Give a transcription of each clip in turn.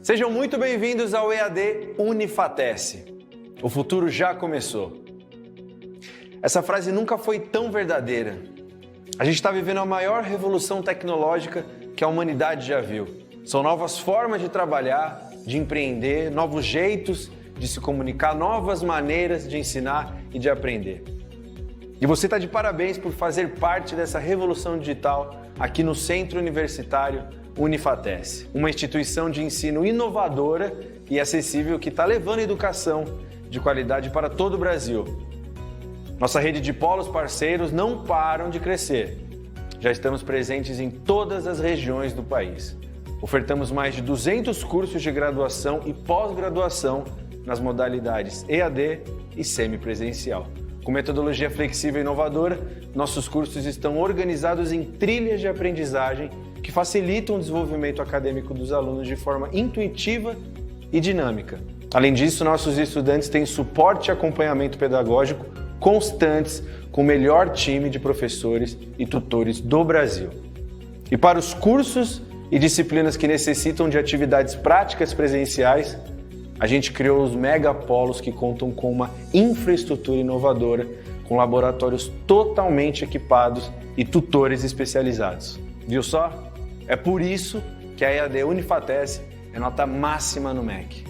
Sejam muito bem-vindos ao EAD Unifatece. O futuro já começou. Essa frase nunca foi tão verdadeira. A gente está vivendo a maior revolução tecnológica que a humanidade já viu. São novas formas de trabalhar, de empreender, novos jeitos de se comunicar, novas maneiras de ensinar e de aprender. E você está de parabéns por fazer parte dessa revolução digital aqui no Centro Universitário Unifatece, uma instituição de ensino inovadora e acessível que está levando a educação de qualidade para todo o Brasil. Nossa rede de polos parceiros não param de crescer. Já estamos presentes em todas as regiões do país. Ofertamos mais de 200 cursos de graduação e pós-graduação nas modalidades EAD e semipresencial. Com metodologia flexível e inovadora, nossos cursos estão organizados em trilhas de aprendizagem que facilitam o desenvolvimento acadêmico dos alunos de forma intuitiva e dinâmica. Além disso, nossos estudantes têm suporte e acompanhamento pedagógico constantes com o melhor time de professores e tutores do Brasil. E para os cursos e disciplinas que necessitam de atividades práticas presenciais, a gente criou os megapolos que contam com uma infraestrutura inovadora, com laboratórios totalmente equipados e tutores especializados. Viu só? É por isso que a EAD Unifatece é nota máxima no MEC.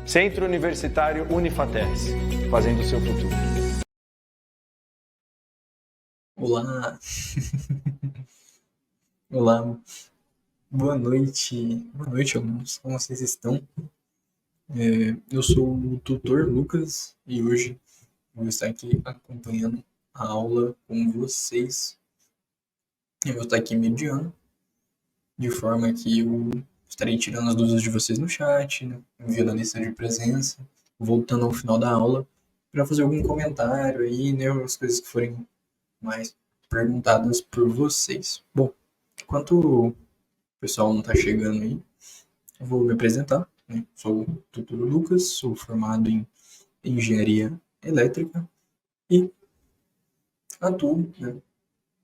Centro Universitário Unifatece, fazendo o seu futuro. Olá! Olá! Boa noite! Boa noite, alunos! Como vocês estão? Eu sou o tutor Lucas e hoje vou estar aqui acompanhando a aula com vocês. Eu vou estar aqui mediando, de forma que eu estarei tirando as dúvidas de vocês no chat, né? Enviando a lista de presença, voltando ao final da aula para fazer algum comentário aí, né? As coisas que forem mais perguntadas por vocês. Bom, enquanto o pessoal não está chegando aí, eu vou me apresentar. Sou o tutor Lucas, sou formado em Engenharia Elétrica e atuo, né,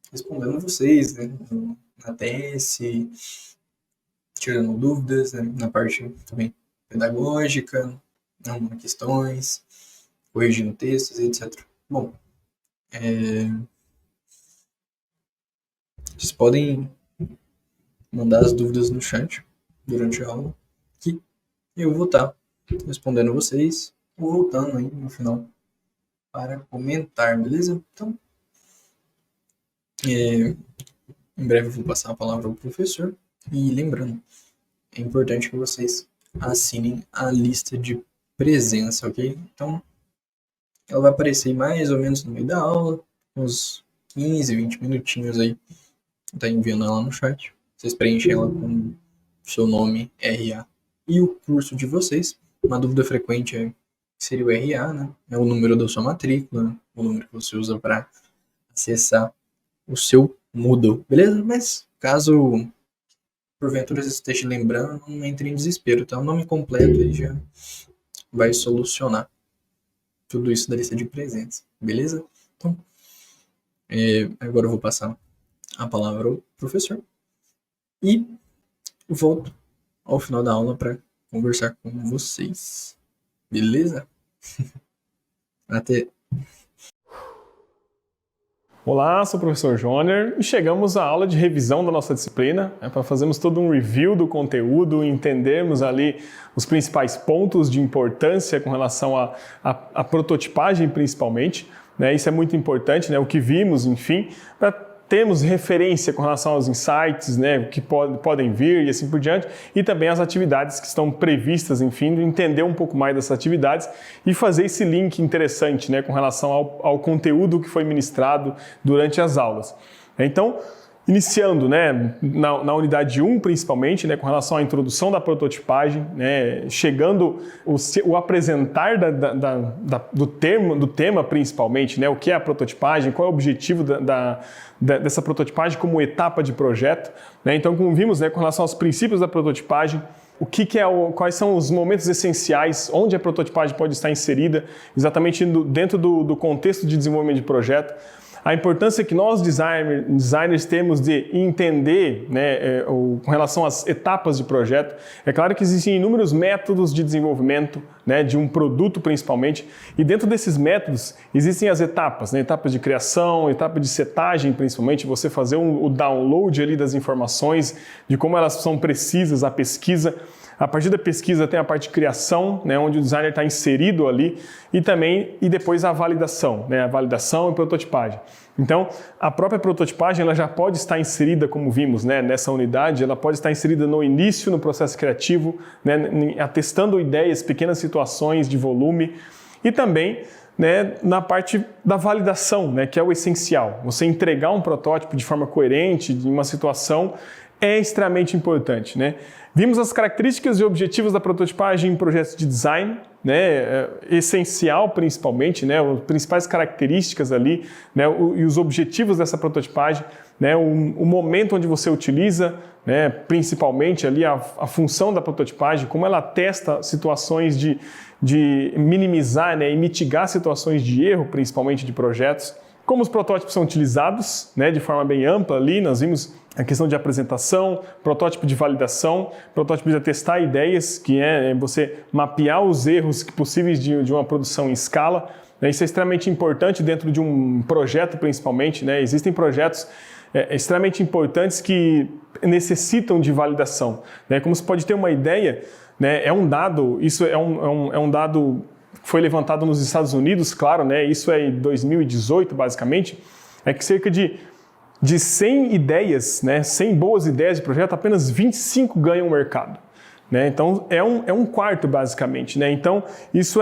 respondendo vocês, né, na TS, tirando dúvidas, né, na parte também pedagógica, arrumando questões, corrigindo textos, etc. Bom, vocês podem mandar as dúvidas no chat durante a aula, que eu vou estar respondendo vocês ou voltando aí no final para comentar, beleza? Então, em breve eu vou passar a palavra ao professor e lembrando, é importante que vocês assinem a lista de presença, ok? Então, ela vai aparecer mais ou menos no meio da aula, uns 15, 20 minutinhos aí, tá enviando ela no chat. Vocês preenchem ela com seu nome, RA e o curso de vocês. Uma dúvida frequente seria o RA, né? É o número da sua matrícula, né? O número que você usa para acessar o seu Moodle, beleza? Mas caso porventura você esteja lembrando, não entre em desespero, tá? O nome completo aí já vai solucionar tudo isso da lista de presença, beleza? Então, agora eu vou passar a palavra ao professor e volto ao final da aula para conversar com vocês. Beleza? Até. Olá, sou o professor Joner e chegamos à aula de revisão da nossa disciplina, para fazermos todo um review do conteúdo, entendermos ali os principais pontos de importância com relação à prototipagem principalmente, né? Isso é muito importante, né? O que vimos, enfim, para termos referência com relação aos insights, né, que podem vir e assim por diante, e também as atividades que estão previstas, enfim, entender um pouco mais dessas atividades e fazer esse link interessante, né, com relação ao conteúdo que foi ministrado durante as aulas. Então, iniciando, né, na unidade 1 principalmente, né, com relação à introdução da prototipagem, né, chegando o apresentar do tema principalmente, né, o que é a prototipagem, qual é o objetivo dessa prototipagem como etapa de projeto, né. Então, como vimos, né, com relação aos princípios da prototipagem, quais são os momentos essenciais, onde a prototipagem pode estar inserida, exatamente dentro do contexto de desenvolvimento de projeto. a importância que nós designers temos de entender, né, com relação às etapas de projeto. É claro que existem inúmeros métodos de desenvolvimento, né, de um produto principalmente, e dentro desses métodos existem as etapas, né, etapas de criação, etapa de setagem principalmente, você fazer o download ali das informações, de como elas são precisas, a pesquisa. A partir da pesquisa tem a parte de criação, né, onde o designer está inserido ali, e depois a validação, né, a validação e prototipagem. Então, a própria prototipagem ela já pode estar inserida, como vimos, né, nessa unidade, ela pode estar inserida no início, no processo criativo, né, atestando ideias, pequenas situações de volume, e também, né, na parte da validação, né, que é o essencial. Você entregar um protótipo de forma coerente, em uma situação, é extremamente importante, né? Vimos as características e objetivos da prototipagem em projetos de design, né? Essencial principalmente, né? As principais características ali, né? E os objetivos dessa prototipagem, né? O momento onde você utiliza, né? Principalmente ali a função da prototipagem, como ela testa situações de minimizar, né? E mitigar situações de erro, principalmente de projetos. Como os protótipos são utilizados, né, de forma bem ampla ali, nós vimos a questão de apresentação, protótipo de validação, protótipo de testar ideias, que é você mapear os erros possíveis de uma produção em escala. Né, isso é extremamente importante dentro de um projeto, principalmente. Né, existem projetos extremamente importantes que necessitam de validação. Né, como você pode ter uma ideia, né, é um dado, isso é um dado... foi levantado nos Estados Unidos, claro, né? Isso é em 2018, basicamente, é que cerca de 100 ideias, né? 100 boas ideias de projeto, apenas 25 ganham o mercado. Né? Então, é um quarto, basicamente. Né? Então, isso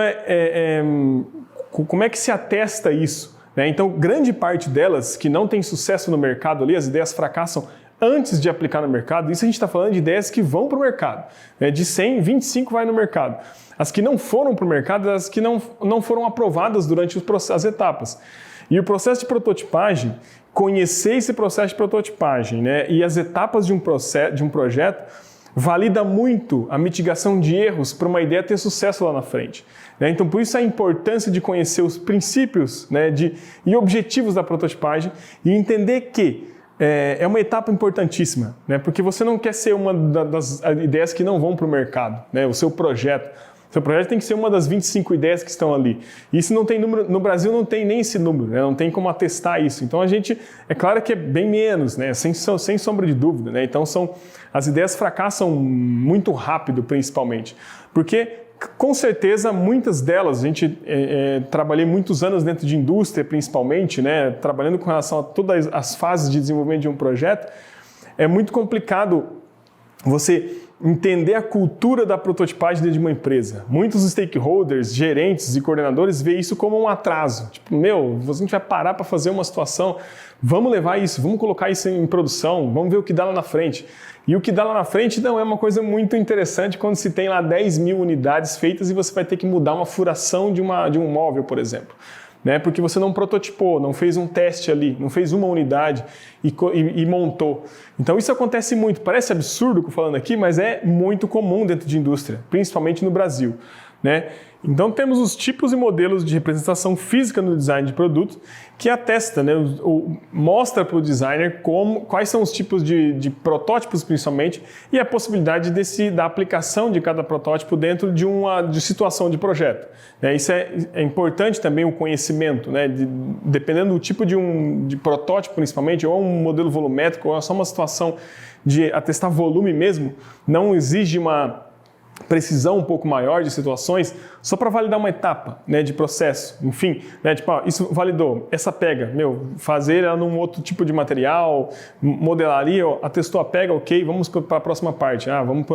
como é que se atesta isso? Né? Então, grande parte delas que não tem sucesso no mercado ali, as ideias fracassam antes de aplicar no mercado. Isso a gente está falando de ideias que vão para o mercado. Né? De 100, 25 vai no mercado. As que não foram para o mercado, as que não foram aprovadas durante as etapas. E o processo de prototipagem, conhecer esse processo de prototipagem, né, e as etapas de um projeto, valida muito a mitigação de erros para uma ideia ter sucesso lá na frente. Né? Então, por isso a importância de conhecer os princípios, né, e objetivos da prototipagem e entender que é uma etapa importantíssima, né, porque você não quer ser uma das ideias que não vão para o mercado, né, o seu projeto. Seu projeto tem que ser uma das 25 ideias que estão ali. Isso não tem número, no Brasil não tem nem esse número, né? Não tem como atestar isso. Então é claro que é bem menos, né? Sem sombra de dúvida, né? Então as ideias fracassam muito rápido, principalmente. Porque, com certeza, muitas delas, a gente trabalhei muitos anos dentro de indústria, principalmente, né? Trabalhando com relação a todas as fases de desenvolvimento de um projeto, é muito complicado você entender a cultura da prototipagem dentro de uma empresa. Muitos stakeholders, gerentes e coordenadores veem isso como um atraso. Tipo, a gente vai parar para fazer uma situação, vamos levar isso, vamos colocar isso em produção, vamos ver o que dá lá na frente. E o que dá lá na frente não é uma coisa muito interessante quando se tem lá 10 mil unidades feitas e você vai ter que mudar uma furação de um móvel, por exemplo. Né? Porque você não prototipou, não fez um teste ali, não fez uma unidade e montou. Então isso acontece muito, parece absurdo o que eu estou falando aqui, mas é muito comum dentro de indústria, principalmente no Brasil. Né? Então temos os tipos e modelos de representação física no design de produto que atesta, né, mostra para o designer quais são os tipos de protótipos principalmente e a possibilidade da aplicação de cada protótipo dentro de situação de projeto. Né? Isso é importante também o conhecimento, né, dependendo do tipo de protótipo principalmente, ou um modelo volumétrico, ou é só uma situação de atestar volume mesmo, não exige uma precisão um pouco maior de situações, só para validar uma etapa, né, de processo. Enfim, né, tipo, isso validou, essa pega, fazer ela num outro tipo de material, modelar ali, atestou a pega, ok, vamos para a próxima parte. Vamos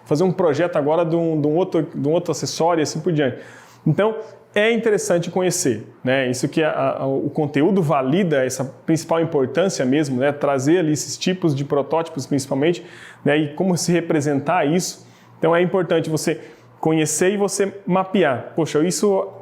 fazer um projeto agora de um outro acessório e assim por diante. Então, é interessante conhecer, né? Isso que o conteúdo valida essa principal importância mesmo, né? Trazer ali esses tipos de protótipos principalmente, né? E como se representar isso. Então é importante você conhecer e você mapear. Poxa,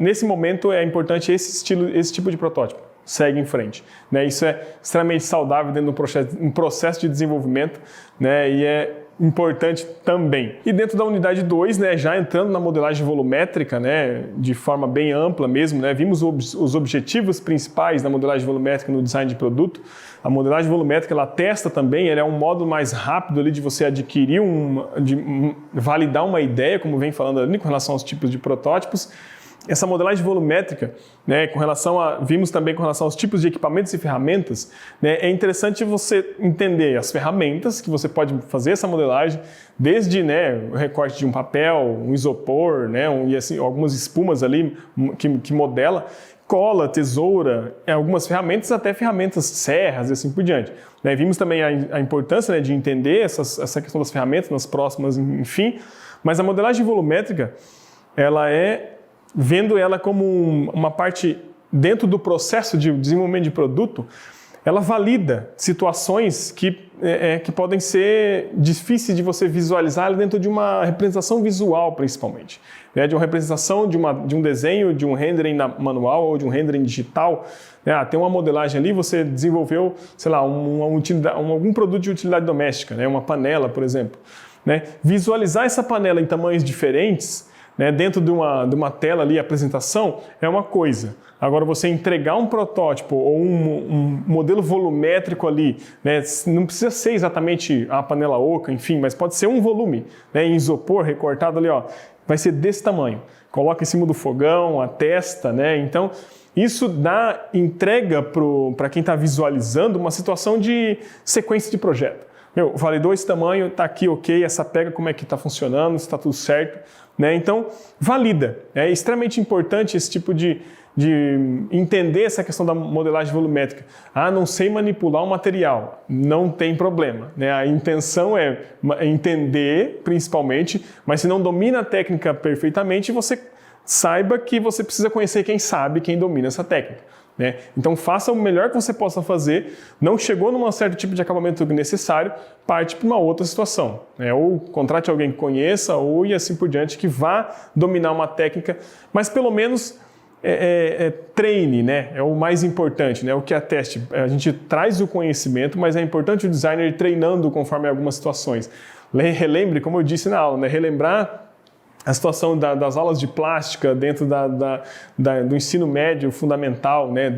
nesse momento é importante esse tipo de protótipo. Segue em frente. Né? Isso é extremamente saudável dentro de um processo de desenvolvimento, né? E é importante também. E dentro da unidade 2, né, já entrando na modelagem volumétrica, né, de forma bem ampla mesmo, né, vimos os objetivos principais da modelagem volumétrica no design de produto. A modelagem volumétrica, ela testa também, ela é um modo mais rápido ali de você adquirir, de validar uma ideia, como vem falando ali, com relação aos tipos de protótipos. Essa modelagem volumétrica, né, vimos também com relação aos tipos de equipamentos e ferramentas, né, é interessante você entender as ferramentas que você pode fazer essa modelagem, desde, né, o recorte de um papel, um isopor, né, e assim, algumas espumas ali que modela, cola, tesoura, algumas ferramentas, até ferramentas serras e assim por diante. Né, vimos também a importância, né, de entender essa questão das ferramentas nas próximas, enfim, mas a modelagem volumétrica, vendo ela como uma parte dentro do processo de desenvolvimento de produto, ela valida situações que podem ser difíceis de você visualizar dentro de uma representação visual, principalmente. Né? De uma representação de um desenho, de um rendering manual ou de um rendering digital. Né? Tem uma modelagem ali, você desenvolveu, sei lá, algum produto de utilidade doméstica, né? Uma panela, por exemplo. Né? Visualizar essa panela em tamanhos diferentes, né, dentro de uma tela ali, apresentação, é uma coisa. Agora, você entregar um protótipo ou um modelo volumétrico ali, né, não precisa ser exatamente a panela oca, enfim, mas pode ser um volume, né, em isopor recortado ali, ó, vai ser desse tamanho. Coloca em cima do fogão, a testa, né, então isso entrega para quem está visualizando uma situação de sequência de projeto. Validou esse tamanho, está aqui ok, essa pega como é que está funcionando, se está tudo certo. Né? Então, valida. É extremamente importante esse tipo de entender essa questão da modelagem volumétrica. Não sei manipular o material, não tem problema. Né? A intenção é entender, principalmente, mas se não domina a técnica perfeitamente, você saiba que você precisa conhecer quem sabe, quem domina essa técnica. Né? Então faça o melhor que você possa fazer, não chegou num certo tipo de acabamento necessário, parte para uma outra situação, né? Ou contrate alguém que conheça, ou e assim por diante, que vá dominar uma técnica, mas pelo menos treine, né? É o mais importante, né? O que ateste, a gente traz o conhecimento, mas é importante o designer ir treinando conforme algumas situações. Relembre, como eu disse na aula, né? Relembrar a situação das aulas de plástica dentro do ensino médio fundamental, né?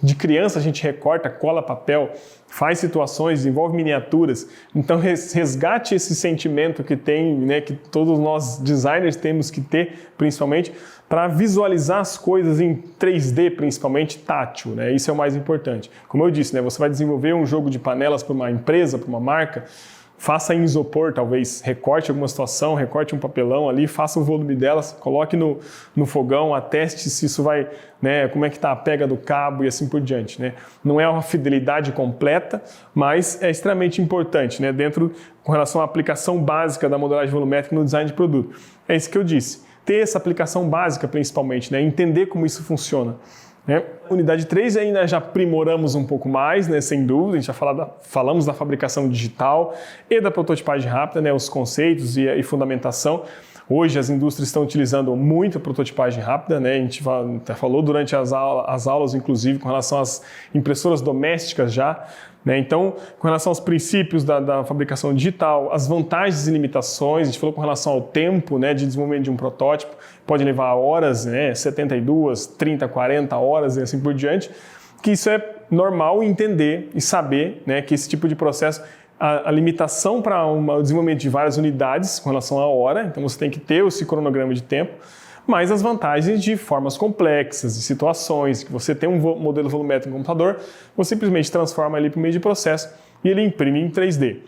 De criança a gente recorta, cola papel, faz situações, desenvolve miniaturas. Então resgate esse sentimento que tem, né? Que todos nós designers temos que ter, principalmente, para visualizar as coisas em 3D, principalmente tátil, né? Isso é o mais importante. Como eu disse, né? Você vai desenvolver um jogo de panelas para uma empresa, para uma marca, faça em isopor, talvez, recorte alguma situação, recorte um papelão ali, faça o volume delas, coloque no fogão, ateste se isso vai, né, como é que está a pega do cabo e assim por diante. Né? Não é uma fidelidade completa, mas é extremamente importante, né, com relação à aplicação básica da modelagem volumétrica no design de produto. É isso que eu disse. Ter essa aplicação básica, principalmente, né, entender como isso funciona. Né? Unidade 3 ainda já aprimoramos um pouco mais, né? Sem dúvida, a gente já falamos da fabricação digital e da prototipagem rápida, né? Os conceitos e fundamentação. Hoje as indústrias estão utilizando muito a prototipagem rápida, né? A gente até falou durante as aulas, inclusive, com relação às impressoras domésticas já. Né? Então, com relação aos princípios da fabricação digital, as vantagens e limitações, a gente falou com relação ao tempo, né, de desenvolvimento de um protótipo, pode levar horas, né, 72, 30, 40 horas e assim por diante, que isso é normal entender e saber, né, que esse tipo de processo, a limitação para o desenvolvimento de várias unidades com relação à hora, então você tem que ter esse cronograma de tempo, mas as vantagens de formas complexas, de situações, que você tem um modelo volumétrico no computador, você simplesmente transforma ele para o meio de processo e ele imprime em 3D.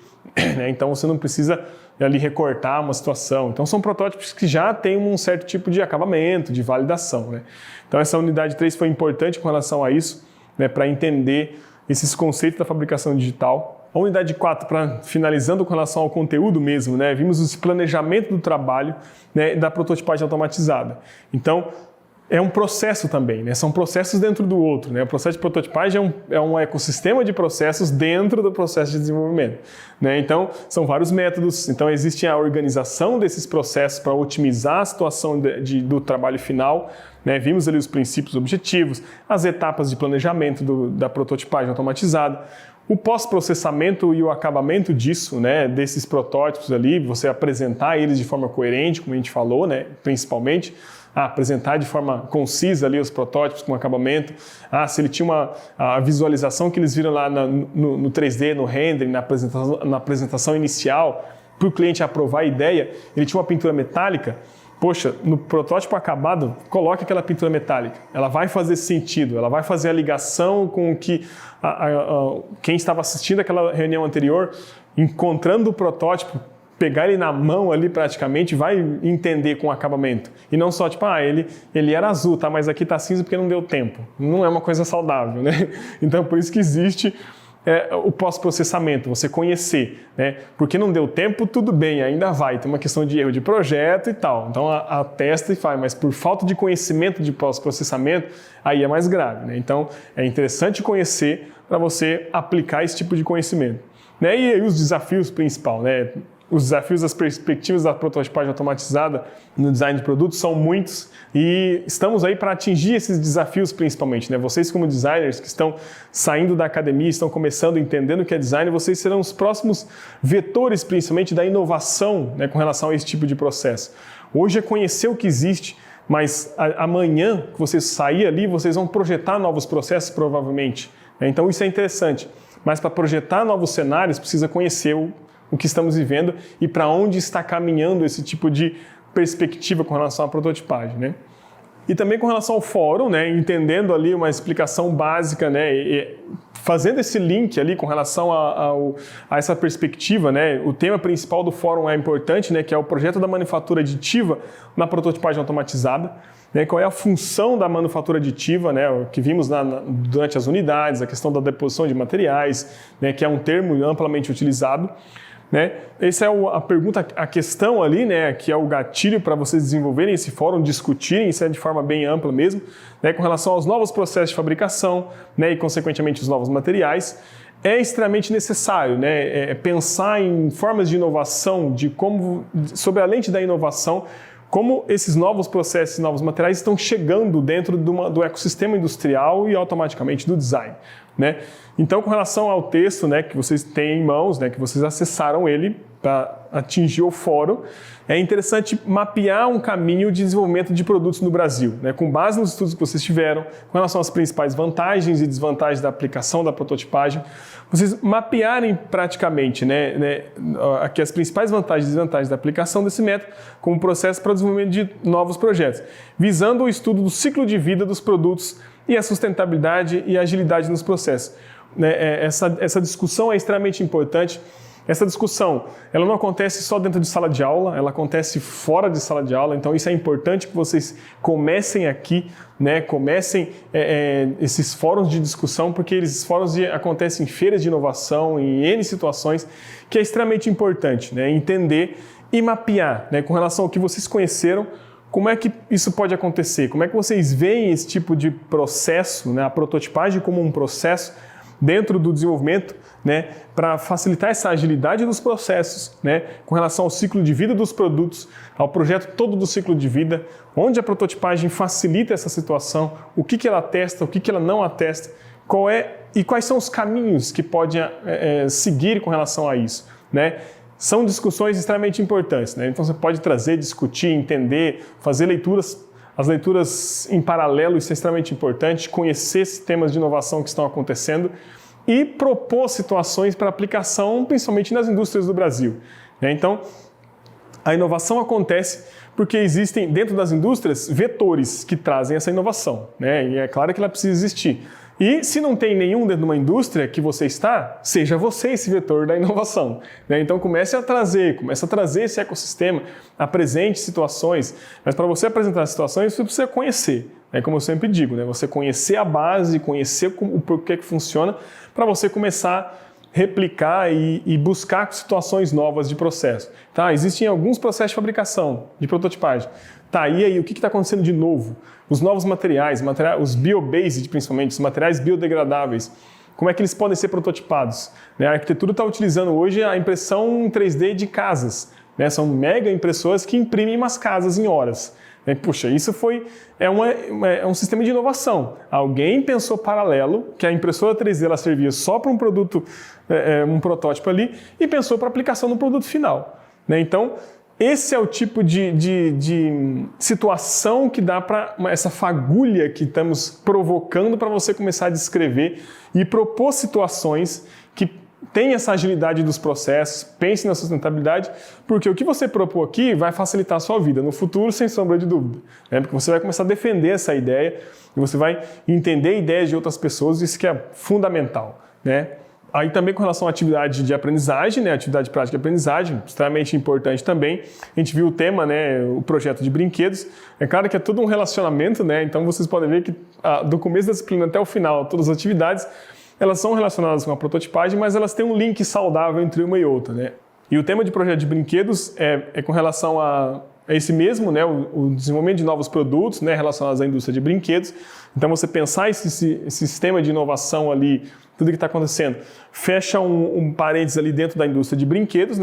Então você não precisa ali recortar uma situação. Então são protótipos que já têm um certo tipo de acabamento, de validação. Né? Então essa unidade 3 foi importante com relação a isso, né, para entender esses conceitos da fabricação digital. A unidade 4, finalizando com relação ao conteúdo mesmo, né, vimos esse planejamento do trabalho, né, da prototipagem automatizada. Então, é um processo também, né, são processos dentro do outro. Né, o processo de prototipagem é um ecossistema de processos dentro do processo de desenvolvimento. Né, então, são vários métodos, então existe a organização desses processos para otimizar a situação do trabalho final. Né, vimos ali os princípios objetivos, as etapas de planejamento da prototipagem automatizada, O pós-processamento e o acabamento disso, né, desses protótipos ali, você apresentar eles de forma coerente, como a gente falou, né, principalmente, apresentar de forma concisa ali os protótipos com acabamento, se ele tinha a visualização que eles viram lá no 3D, no rendering, na apresentação inicial, para o cliente aprovar a ideia, ele tinha uma pintura metálica, poxa, no protótipo acabado, coloque aquela pintura metálica. Ela vai fazer sentido, ela vai fazer a ligação com o que quem estava assistindo aquela reunião anterior, encontrando o protótipo, pegar ele na mão ali praticamente, vai entender com o acabamento. E não só tipo, ele era azul, tá? Mas aqui tá cinza porque não deu tempo. Não é uma coisa saudável, né? Então por isso que existe o pós-processamento, você conhecer, né? Porque não deu tempo, tudo bem, ainda vai. Tem uma questão de erro de projeto e tal. Então atesta e faz, mas por falta de conhecimento de pós-processamento, aí é mais grave, né? Então é interessante conhecer para você aplicar esse tipo de conhecimento, né? E aí os desafios principais, né? Os desafios, as perspectivas da prototipagem automatizada no design de produtos são muitos e estamos aí para atingir esses desafios principalmente, né? Vocês como designers que estão saindo da academia, estão começando, entendendo o que é design, vocês serão os próximos vetores principalmente da inovação, né, com relação a esse tipo de processo. Hoje é conhecer o que existe, mas amanhã que vocês saírem ali, vocês vão projetar novos processos provavelmente, né? Então isso é interessante, mas para projetar novos cenários precisa conhecer o que estamos vivendo e para onde está caminhando esse tipo de perspectiva com relação à prototipagem, né? E também com relação ao fórum, né? Entendendo ali uma explicação básica, né? E fazendo esse link ali com relação a essa perspectiva, né? O tema principal do fórum é importante, né? Que é o projeto da manufatura aditiva na prototipagem automatizada. Né, qual é a função da manufatura aditiva, né, o que vimos durante as unidades, a questão da deposição de materiais, né, que é um termo amplamente utilizado. Né? Essa é a pergunta, a questão ali, né, que é o gatilho para vocês desenvolverem esse fórum, discutirem isso de forma bem ampla mesmo, né, com relação aos novos processos de fabricação, né, e consequentemente os novos materiais. É extremamente necessário, né, pensar em formas de inovação, sobre a lente da inovação, como esses novos processos e novos materiais estão chegando dentro do ecossistema industrial e automaticamente do design, né? Então, com relação ao texto, né, que vocês têm em mãos, né, que vocês acessaram ele para atingir o fórum, é interessante mapear um caminho de desenvolvimento de produtos no Brasil, né, com base nos estudos que vocês tiveram, com relação às principais vantagens e desvantagens da aplicação da prototipagem, vocês mapearem praticamente, né, aqui as principais vantagens e desvantagens da aplicação desse método como processo para o desenvolvimento de novos projetos, visando o estudo do ciclo de vida dos produtos e a sustentabilidade e a agilidade nos processos. Essa discussão é extremamente importante. Essa discussão, ela não acontece só dentro de sala de aula, ela acontece fora de sala de aula, então isso é importante que vocês comecem aqui, né, comecem esses fóruns de discussão, porque esses fóruns acontecem em feiras de inovação, em N situações, que é extremamente importante, né, entender e mapear, né, com relação ao que vocês conheceram, como é que isso pode acontecer, como é que vocês veem esse tipo de processo, né, a prototipagem como um processo dentro do desenvolvimento, né, para facilitar essa agilidade dos processos, né, com relação ao ciclo de vida dos produtos, ao projeto todo do ciclo de vida, onde a prototipagem facilita essa situação, o que ela atesta, o que ela não atesta, e quais são os caminhos que podem seguir com relação a isso, né? São discussões extremamente importantes, né? Então você pode trazer, discutir, entender, fazer leituras. As leituras em paralelo, isso é extremamente importante, conhecer esses temas de inovação que estão acontecendo e propor situações para aplicação, principalmente nas indústrias do Brasil, né? Então, a inovação acontece porque existem dentro das indústrias vetores que trazem essa inovação, né? E é claro que ela precisa existir. E se não tem nenhum dentro de uma indústria que você está, seja você esse vetor da inovação, né? Então comece a trazer esse ecossistema, apresente situações, mas para você apresentar situações você precisa conhecer, né? Como eu sempre digo, né? Você conhecer a base, conhecer o porquê que funciona, para você começar a replicar e buscar situações novas de processo. Tá? Existem alguns processos de fabricação, de prototipagem. Tá, e aí, o que está acontecendo de novo? Os novos materiais, os bio-based principalmente, os materiais biodegradáveis, como é que eles podem ser prototipados? Né? A arquitetura está utilizando hoje a impressão 3D de casas, né? São mega impressoras que imprimem umas casas em horas. Puxa, isso é um sistema de inovação. Alguém pensou paralelo, que a impressora 3D ela servia só para um produto, um protótipo ali, e pensou para aplicação no produto final. Então, esse é o tipo de situação que dá para essa fagulha que estamos provocando para você começar a descrever e propor situações que tem essa agilidade dos processos, pense na sustentabilidade, porque o que você propor aqui vai facilitar a sua vida no futuro, sem sombra de dúvida. Porque você vai começar a defender essa ideia e você vai entender ideias de outras pessoas, isso que é fundamental. Aí também com relação à atividade de aprendizagem, atividade prática de aprendizagem, extremamente importante também. A gente viu o tema, o projeto de brinquedos. É claro que é todo um relacionamento, então vocês podem ver que do começo da disciplina até o final, todas as atividades, elas são relacionadas com a prototipagem, mas elas têm um link saudável entre uma e outra. E o tema de projeto de brinquedos é com relação a esse mesmo, o desenvolvimento de novos produtos relacionados à indústria de brinquedos. Então você pensar esse sistema de inovação ali, tudo que está acontecendo, fecha um parênteses ali dentro da indústria de brinquedos,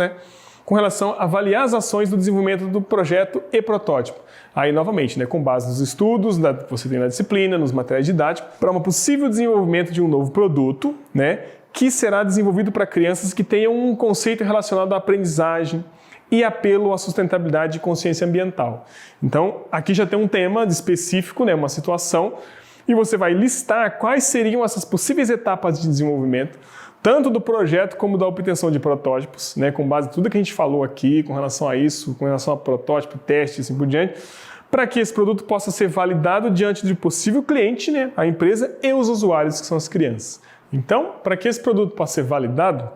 com relação a avaliar as ações do desenvolvimento do projeto e protótipo. Aí, novamente, com base nos estudos que você tem na disciplina, nos materiais didáticos, para um possível desenvolvimento de um novo produto, que será desenvolvido para crianças que tenham um conceito relacionado à aprendizagem e apelo à sustentabilidade e consciência ambiental. Então, aqui já tem um tema específico, uma situação, e você vai listar quais seriam essas possíveis etapas de desenvolvimento, tanto do projeto como da obtenção de protótipos, com base em tudo que a gente falou aqui, com relação a isso, com relação a protótipo, teste e assim por diante, para que esse produto possa ser validado diante do possível cliente, a empresa e os usuários, que são as crianças. Então, para que esse produto possa ser validado,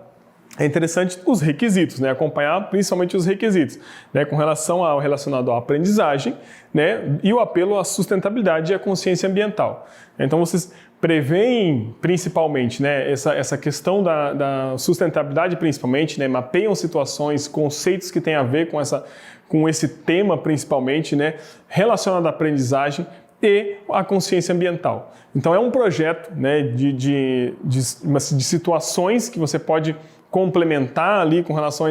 é interessante os requisitos, acompanhar principalmente os requisitos, com relação ao relacionado à aprendizagem, e o apelo à sustentabilidade e à consciência ambiental. Então vocês preveem principalmente essa questão da sustentabilidade, principalmente, mapeiam situações, conceitos que têm a ver com esse tema principalmente, relacionado à aprendizagem e à consciência ambiental. Então é um projeto de situações que você pode complementar ali com relação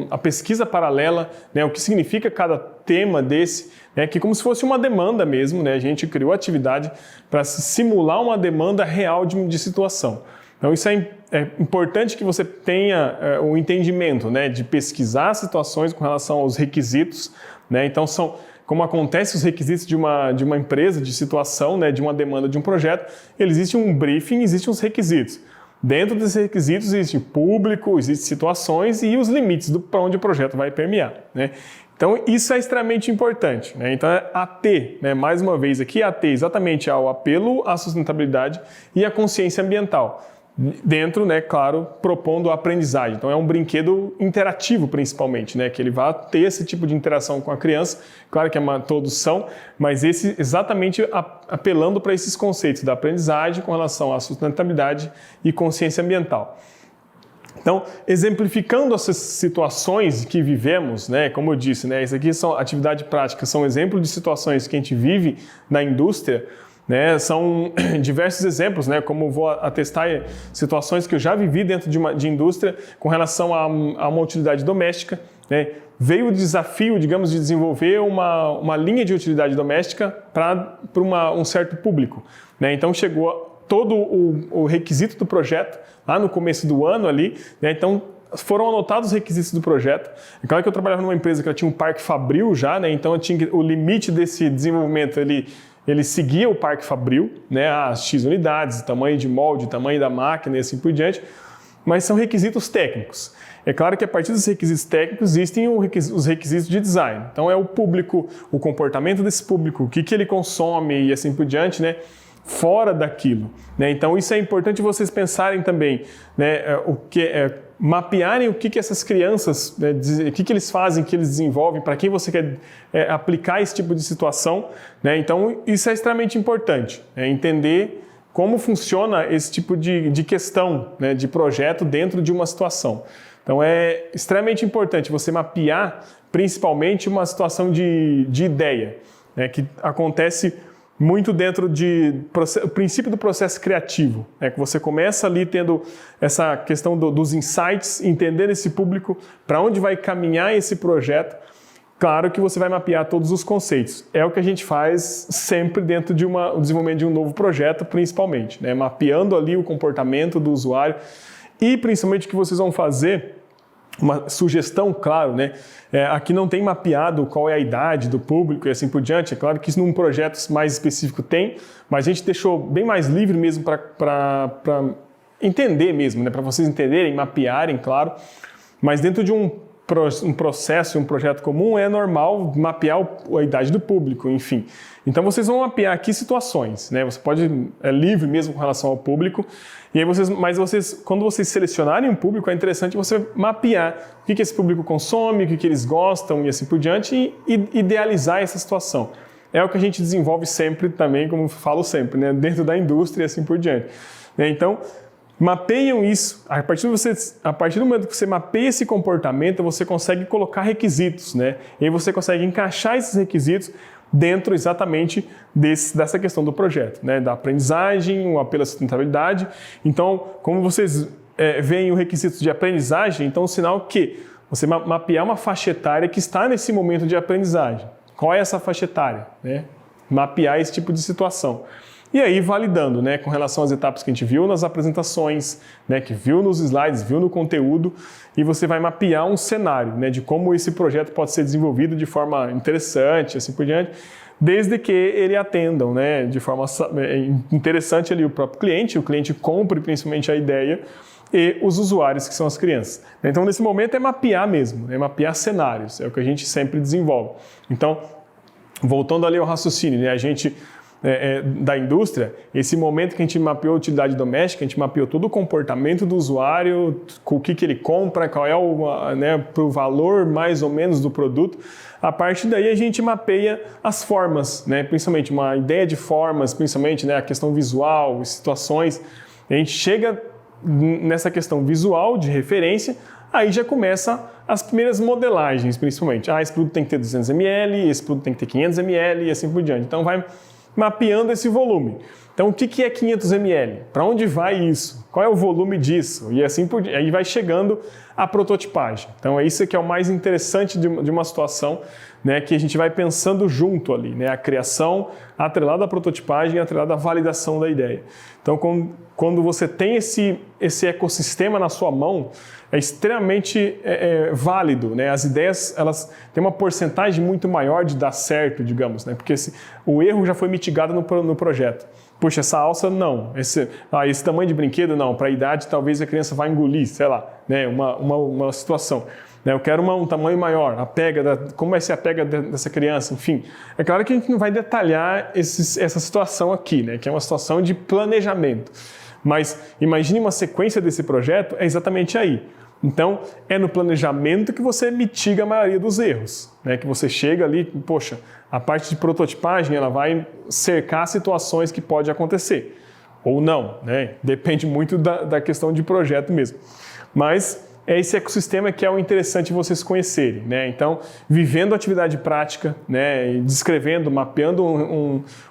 à pesquisa paralela, o que significa cada tema desse, que como se fosse uma demanda mesmo, a gente criou a atividade para simular uma demanda real de situação. Então isso é importante que você tenha o entendimento, de pesquisar situações com relação aos requisitos, então como acontece os requisitos de uma empresa, de situação, de uma demanda de um projeto, existe um briefing, existem os requisitos. Dentro desses requisitos existe público, existem situações e os limites para onde o projeto vai permear. Então, isso é extremamente importante. Então, é AT, mais uma vez aqui, AT exatamente ao apelo à sustentabilidade e à consciência ambiental. Dentro, claro, propondo a aprendizagem. Então, é um brinquedo interativo, principalmente, que ele vai ter esse tipo de interação com a criança. Claro que todos são, mas esse exatamente apelando para esses conceitos da aprendizagem com relação à sustentabilidade e consciência ambiental. Então, exemplificando essas situações que vivemos, como eu disse, isso aqui são atividade prática, são exemplos de situações que a gente vive na indústria. São diversos exemplos, como vou atestar situações que eu já vivi dentro de indústria com relação a uma utilidade doméstica. Veio o desafio, digamos, de desenvolver uma linha de utilidade doméstica para um certo público. Então chegou todo o requisito do projeto lá no começo do ano ali, então foram anotados os requisitos do projeto. É claro que eu trabalhava numa empresa que ela tinha um parque fabril já, então o limite desse desenvolvimento ele seguia o parque fabril, as X unidades, tamanho de molde, tamanho da máquina e assim por diante, mas são requisitos técnicos. É claro que a partir dos requisitos técnicos existem os requisitos de design. Então é o público, o comportamento desse público, o que ele consome e assim por diante, fora daquilo. Então isso é importante vocês pensarem também, mapearem o que essas crianças, o que eles fazem, o que eles desenvolvem, para quem você quer aplicar esse tipo de situação. Então isso é extremamente importante, entender como funciona esse tipo de questão, de projeto dentro de uma situação. Então é extremamente importante você mapear principalmente uma situação de ideia, que acontece muito dentro o princípio do processo criativo, que você começa ali tendo essa questão dos insights, entender esse público, para onde vai caminhar esse projeto, Claro que você vai mapear todos os conceitos. É o que a gente faz sempre dentro de o desenvolvimento de um novo projeto, principalmente, né? Mapeando ali o comportamento do usuário e principalmente o que vocês vão fazer, uma sugestão, claro, né? Aqui não tem mapeado qual é a idade do público e assim por diante. É claro que isso num projeto mais específico tem, mas a gente deixou bem mais livre mesmo para entender mesmo, né? Para vocês entenderem, mapearem, claro. Mas dentro de um processo, um projeto comum, é normal mapear a idade do público, enfim. Então vocês vão mapear aqui situações, né? Você pode, é livre mesmo com relação ao público, e aí quando vocês selecionarem um público, é interessante você mapear o que esse público consome, o que eles gostam e assim por diante, e idealizar essa situação. É o que a gente desenvolve sempre também, como eu falo sempre, né? Dentro da indústria e assim por diante. Então, mapeiam isso. A partir do momento que você mapeia esse comportamento, você consegue colocar requisitos, né? E aí você consegue encaixar esses requisitos dentro exatamente dessa questão do projeto, né? Da aprendizagem, o apelo à sustentabilidade. Então, como vocês veem o requisito de aprendizagem, então é um sinal que você mapear uma faixa etária que está nesse momento de aprendizagem. Qual é essa faixa etária, né? Mapear esse tipo de situação. E aí validando, né, com relação às etapas que a gente viu nas apresentações, né, que viu nos slides, viu no conteúdo, e você vai mapear um cenário, né, de como esse projeto pode ser desenvolvido de forma interessante, assim por diante, desde que ele atendam, né, de forma interessante ali o próprio cliente, o cliente compre principalmente a ideia, e os usuários, que são as crianças. Então, nesse momento é mapear mesmo, é mapear cenários, é o que a gente sempre desenvolve. Então, voltando ali ao raciocínio, né, a gente da indústria, esse momento que a gente mapeou a utilidade doméstica, a gente mapeou todo o comportamento do usuário, com o que ele compra, qual é o valor mais ou menos do produto. A partir daí a gente mapeia as formas, né? Principalmente uma ideia de formas, principalmente, né, a questão visual, situações. A gente chega nessa questão visual de referência, aí já começa as primeiras modelagens, principalmente. Esse produto tem que ter 200 ml, esse produto tem que ter 500 ml e assim por diante. Então vai mapeando esse volume. Então, o que é 500 ml? Para onde vai isso? Qual é o volume disso? E assim por diante. Aí vai chegando a prototipagem. Então, é isso que é o mais interessante de uma situação, né, que a gente vai pensando junto ali, né, a criação atrelada à prototipagem, atrelada à validação da ideia. Então, quando você tem esse ecossistema na sua mão, é extremamente válido, né? As ideias, elas têm uma porcentagem muito maior de dar certo, digamos, né? Porque o erro já foi mitigado no projeto. Puxa, essa alça não, esse tamanho de brinquedo não, para a idade talvez a criança vá engolir, sei lá, né? Uma situação. Eu quero um tamanho maior, como vai ser a pega dessa criança, enfim. É claro que a gente não vai detalhar essa situação aqui, né? Que é uma situação de planejamento. Mas imagine uma sequência desse projeto, é exatamente aí. Então, é no planejamento que você mitiga a maioria dos erros, né? Que você chega ali, poxa, a parte de prototipagem ela vai cercar situações que pode acontecer, ou não, né? Depende muito da questão de projeto mesmo. Mas é esse ecossistema que é o interessante vocês conhecerem, né? Então, vivendo a atividade prática, né? E descrevendo, mapeando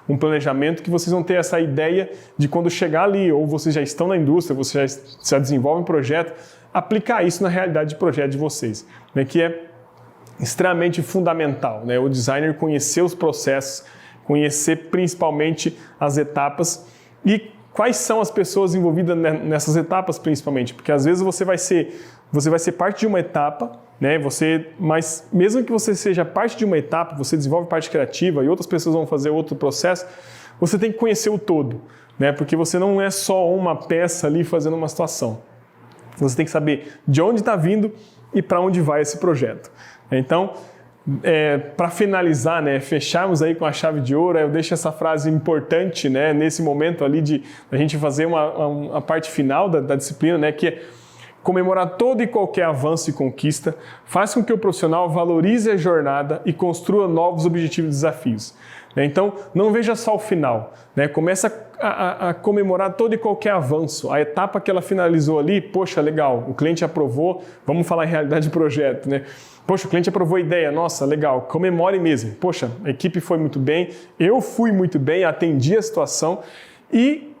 um planejamento que vocês vão ter essa ideia de quando chegar ali, ou vocês já estão na indústria, vocês já desenvolvem um projeto, aplicar isso na realidade de projeto de vocês, né? Que é extremamente fundamental, né? O designer conhecer os processos, conhecer principalmente as etapas e quais são as pessoas envolvidas nessas etapas principalmente, porque às vezes você vai ser parte de uma etapa, né? Mas mesmo que você seja parte de uma etapa, você desenvolve parte criativa e outras pessoas vão fazer outro processo, você tem que conhecer o todo, né? Porque você não é só uma peça ali fazendo uma situação. Você tem que saber de onde está vindo e para onde vai esse projeto. Então, para finalizar, né, fecharmos aí com a chave de ouro, eu deixo essa frase importante, né, nesse momento ali de a gente fazer a parte final da disciplina, né, que é comemorar todo e qualquer avanço e conquista, faz com que o profissional valorize a jornada e construa novos objetivos e desafios. Então, não veja só o final, né? Começa a comemorar todo e qualquer avanço. A etapa que ela finalizou ali, poxa, legal, o cliente aprovou, vamos falar em realidade de projeto, né? Poxa, o cliente aprovou a ideia, nossa, legal, comemore mesmo. Poxa, a equipe foi muito bem, eu fui muito bem, atendi a situação e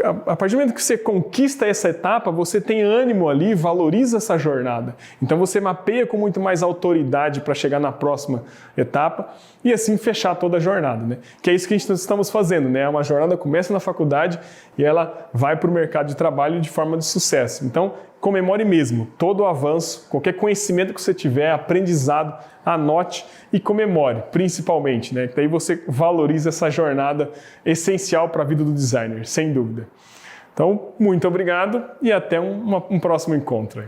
a partir do momento que você conquista essa etapa, você tem ânimo ali, valoriza essa jornada. Então você mapeia com muito mais autoridade para chegar na próxima etapa e assim fechar toda a jornada, né? Que é isso que a gente estamos fazendo, né? Uma jornada começa na faculdade e ela vai para o mercado de trabalho de forma de sucesso. Então, comemore mesmo todo o avanço, qualquer conhecimento que você tiver, aprendizado, anote e comemore, principalmente, né? Que daí você valoriza essa jornada essencial para a vida do designer, sem dúvida. Então, muito obrigado e até um próximo encontro aí.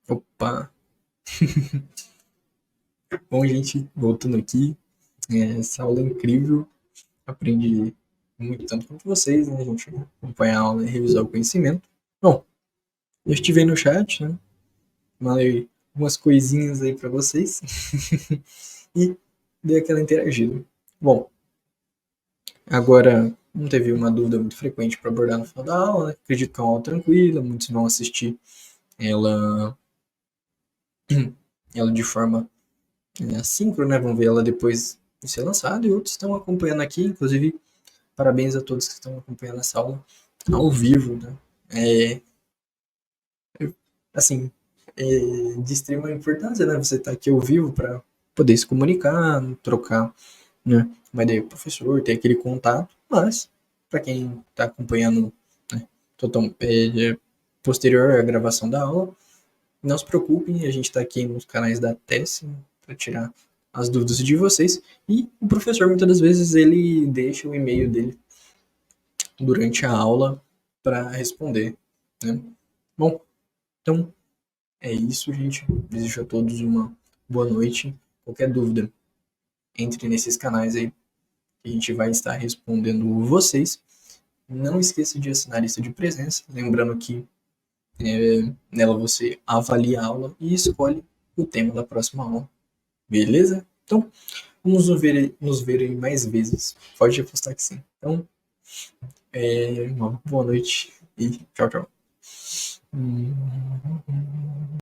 Opa! Bom, gente, voltando aqui, essa aula é incrível, aprendi muito tanto quanto vocês, né? A gente acompanhar a aula e revisar o conhecimento. Bom, eu estive aí no chat, né? Mandei algumas coisinhas aí para vocês e dei aquela interagida. Bom, agora não teve uma dúvida muito frequente para abordar no final da aula, né? Acredito que é uma aula tranquila, muitos vão assistir ela de forma assíncrona, né? Vão ver ela depois de ser lançada e outros estão acompanhando aqui, inclusive parabéns a todos que estão acompanhando essa aula ao vivo, né? Assim, de extrema importância, né? Você tá aqui ao vivo para poder se comunicar, trocar, né, uma ideia com o professor, ter aquele contato, mas para quem está acompanhando, né, posterior à gravação da aula, não se preocupem, a gente está aqui nos canais da TES para tirar as dúvidas de vocês e o professor muitas das vezes ele deixa o e-mail dele durante a aula para responder, né? Bom, então é isso, gente. Desejo a todos uma boa noite. Qualquer dúvida, entre nesses canais aí que a gente vai estar respondendo vocês. Não esqueça de assinar a lista de presença, lembrando que nela você avalia a aula e escolhe o tema da próxima aula. Beleza? Então, vamos nos ver mais vezes. Pode apostar que sim. Então, uma boa noite e tchau, tchau.